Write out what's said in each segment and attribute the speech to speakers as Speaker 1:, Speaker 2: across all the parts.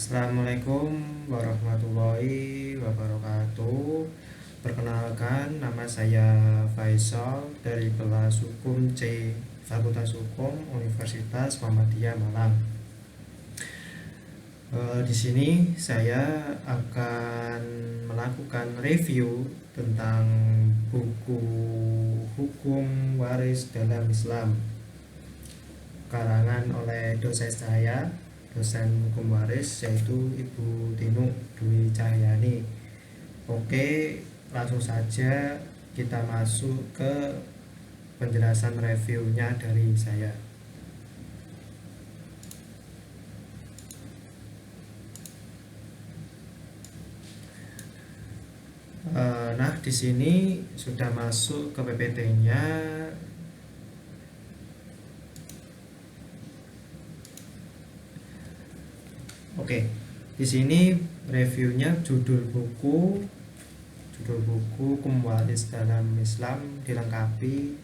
Speaker 1: Assalamualaikum warahmatullahi wabarakatuh. Perkenalkan, nama saya Faisal dari kelas Hukum C, Fakultas Hukum Universitas Muhammadiyah Malang. Di sini saya akan melakukan review tentang buku Hukum Waris dalam Islam, karangan oleh dosen saya, dosen hukum waris, yaitu Ibu Tinu Dwi Cahyani. Oke, langsung saja kita masuk ke penjelasan reviewnya dari saya. Nah, di sini sudah masuk ke PPT-nya. Oke, di sini reviewnya judul buku Hukum Waris dalam Islam, dilengkapi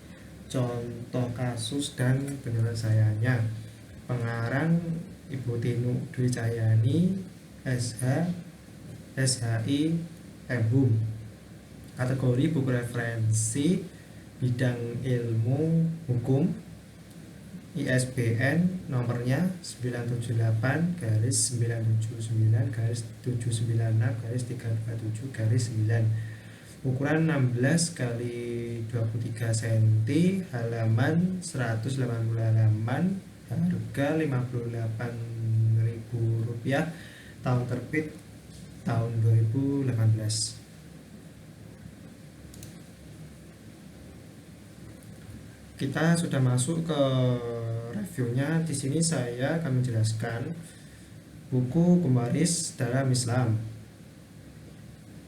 Speaker 1: contoh kasus dan penyelesaiannya. Pengarang Ibu Tinu Dwi Cahyani, SH, SHI, MHUM. Kategori buku referensi bidang ilmu hukum, ISBN nomornya 978-979-796-327-9, ukuran 16 kali 23 cm, halaman 180 halaman, harga Rp58.000, tahun terbit tahun 2018. Kita sudah masuk ke reviewnya. Di sini saya akan menjelaskan buku Hukum Waris dalam Islam.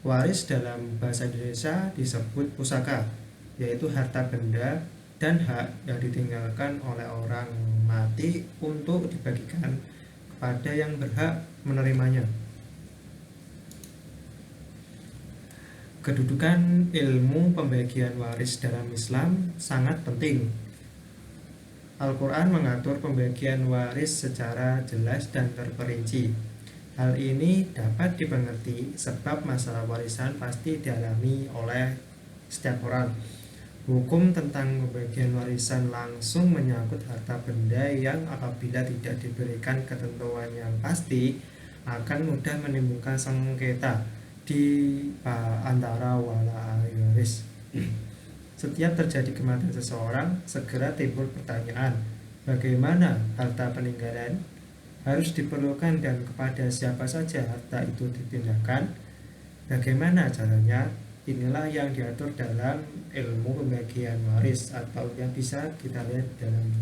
Speaker 1: Waris dalam bahasa Indonesia disebut pusaka, yaitu harta benda dan hak yang ditinggalkan oleh orang mati untuk dibagikan kepada yang berhak menerimanya. Kedudukan ilmu pembagian waris dalam Islam sangat penting. Al-Quran mengatur pembagian waris secara jelas dan terperinci. Hal ini dapat dimengerti sebab masalah warisan pasti dialami oleh setiap orang. Hukum tentang pembagian warisan langsung menyangkut harta benda yang apabila tidak diberikan ketentuan yang pasti akan mudah menimbulkan sengketa di antara wala ahli waris. Setiap terjadi kematian seseorang, segera timbul pertanyaan, bagaimana harta peninggalan harus diperlukan dan kepada siapa saja harta itu dipindahkan, bagaimana caranya. Inilah yang diatur dalam ilmu pembagian waris, atau yang bisa kita lihat dalam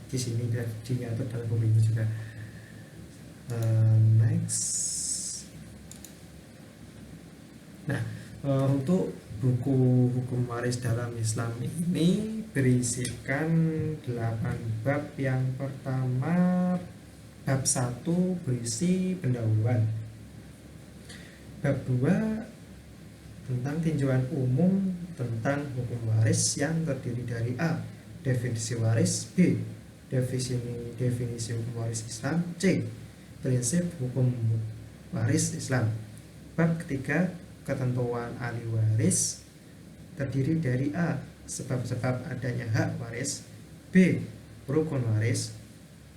Speaker 1: di sini diatur dalam buku ini juga. Next. Nah, untuk buku Hukum Waris dalam Islam ini berisikan 8 bab. Yang pertama, bab 1 berisi pendahuluan. Bab 2 tentang tinjauan umum tentang hukum waris yang terdiri dari A. Definisi waris, B. Definisi hukum waris Islam, C. Prinsip hukum waris Islam. Bab ketiga, ketentuan ahli waris, terdiri dari A. Sebab-sebab adanya hak waris, B. Rukun waris,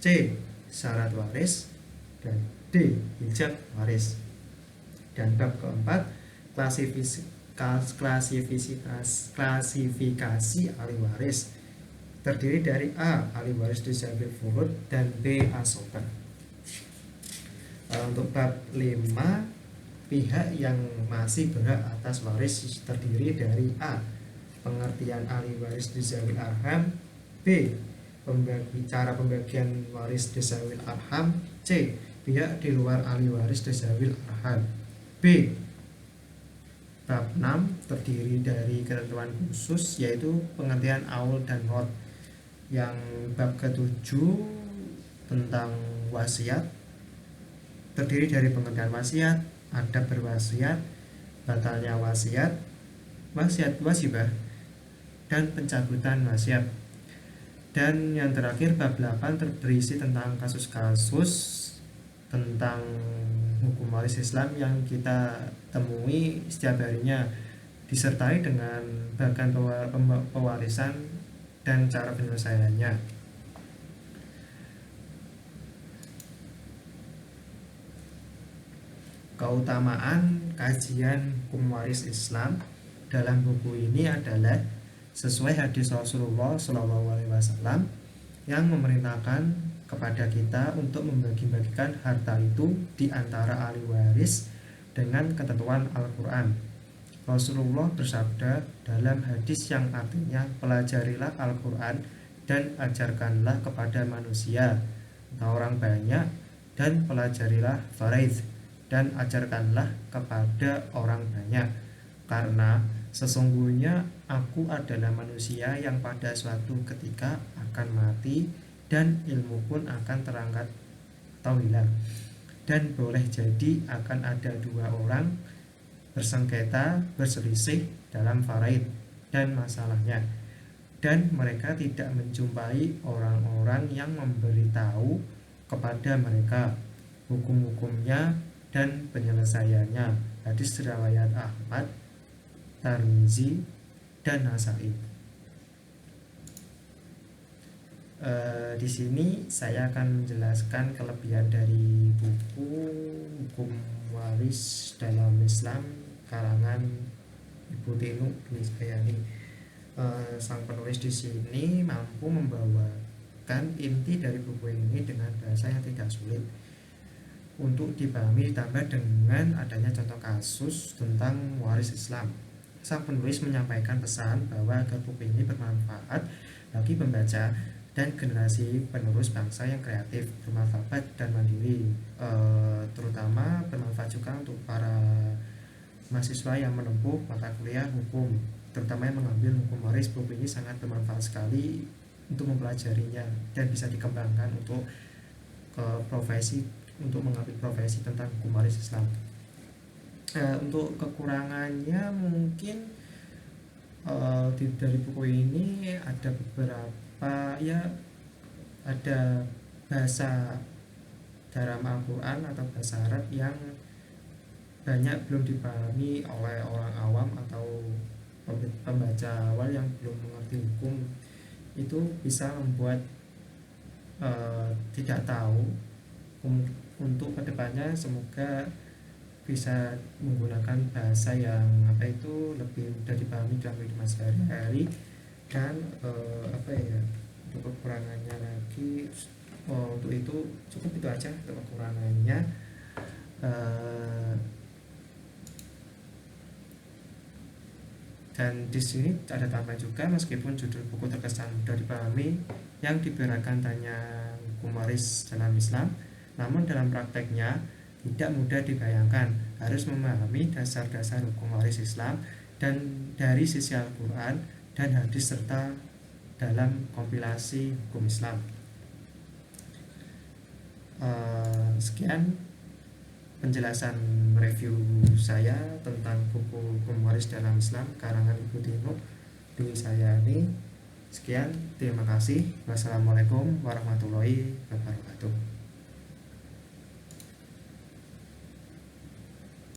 Speaker 1: C. Syarat waris, dan D. Hijab waris. Dan bab keempat, klasifikasi ahli waris, terdiri dari A. ahli waris disabil furud, dan B. asoba. Untuk bab 5, pihak yang masih berhak atas waris, terdiri dari A. pengertian ahli waris dzawil arham, B. cara pembagian waris dzawil arham, C. pihak di luar ahli waris dzawil arham. B. Bab 6 terdiri dari ketentuan khusus, yaitu pengertian aul dan not. Yang bab ke-7 tentang wasiat, terdiri dari pengertian wasiat, adab berwasiat, batalnya wasiat, wasiat wasibah, dan pencabutan wasiat. Dan yang terakhir bab 8 berisi tentang kasus-kasus tentang hukum waris Islam yang kita temui setiap harinya, disertai dengan bagan pewarisan dan cara penyelesaiannya. Keutamaan kajian hukum waris Islam dalam buku ini adalah sesuai hadis Rasulullah SAW yang memerintahkan kepada kita untuk membagi-bagikan harta itu di antara ahli waris dengan ketentuan Al-Quran. Rasulullah bersabda dalam hadis yang artinya, pelajarilah Al-Quran dan ajarkanlah kepada manusia atau orang banyak, dan pelajarilah faraid dan ajarkanlah kepada orang banyak, karena sesungguhnya aku adalah manusia yang pada suatu ketika akan mati dan ilmu pun akan terangkat atau hilang, dan boleh jadi akan ada dua orang bersengketa, berselisih dalam faraid dan masalahnya, dan mereka tidak menjumpai orang-orang yang memberitahu kepada mereka hukum-hukumnya dan penyelesaiannya. Hadis riwayat Ahmad, Tirmizi, dan Nasai. Di sini saya akan menjelaskan kelebihan dari buku Hukum Waris dalam Islam karangan Ibu Tinu Dwi Bayani. Sang penulis di sini mampu membawakan inti dari buku ini dengan bahasa yang tidak sulit untuk dipahami, ditambah dengan adanya contoh kasus tentang waris Islam. Sang penulis menyampaikan pesan bahwa agar buku ini bermanfaat bagi pembaca dan generasi penerus bangsa yang kreatif, bermartabat dan mandiri, terutama bermanfaat juga untuk para mahasiswa yang menempuh mata kuliah hukum, terutama yang mengambil hukum waris. Buku ini sangat bermanfaat sekali untuk mempelajarinya dan bisa dikembangkan untuk profesi, untuk mengambil profesi tentang hukum waris Islam. Untuk kekurangannya mungkin dari buku ini ada beberapa, ya ada bahasa dalam Al-Quran atau bahasa Arab yang banyak belum dipahami oleh orang awam atau pembaca awal yang belum mengerti hukum. Itu bisa membuat tidak tahu. Untuk kedepannya semoga bisa menggunakan bahasa yang lebih mudah dipahami dalam kehidupan sehari-hari. Dan untuk kekurangannya lagi, untuk itu cukup itu aja untuk kekurangannya. Dan di sini ada tambahan juga, meskipun judul buku terkesan mudah dipahami yang diberikan tanya hukum waris dalam Islam, namun dalam prakteknya tidak mudah dibayangkan. Harus memahami dasar-dasar hukum waris Islam dan dari sisi Al-Quran dan hadis serta dalam kompilasi hukum Islam. Sekian penjelasan review saya tentang buku hukum waris dalam Islam karangan Ibu Tinu Dwi Sayani. Sekian, terima kasih. Wassalamualaikum warahmatullahi wabarakatuh.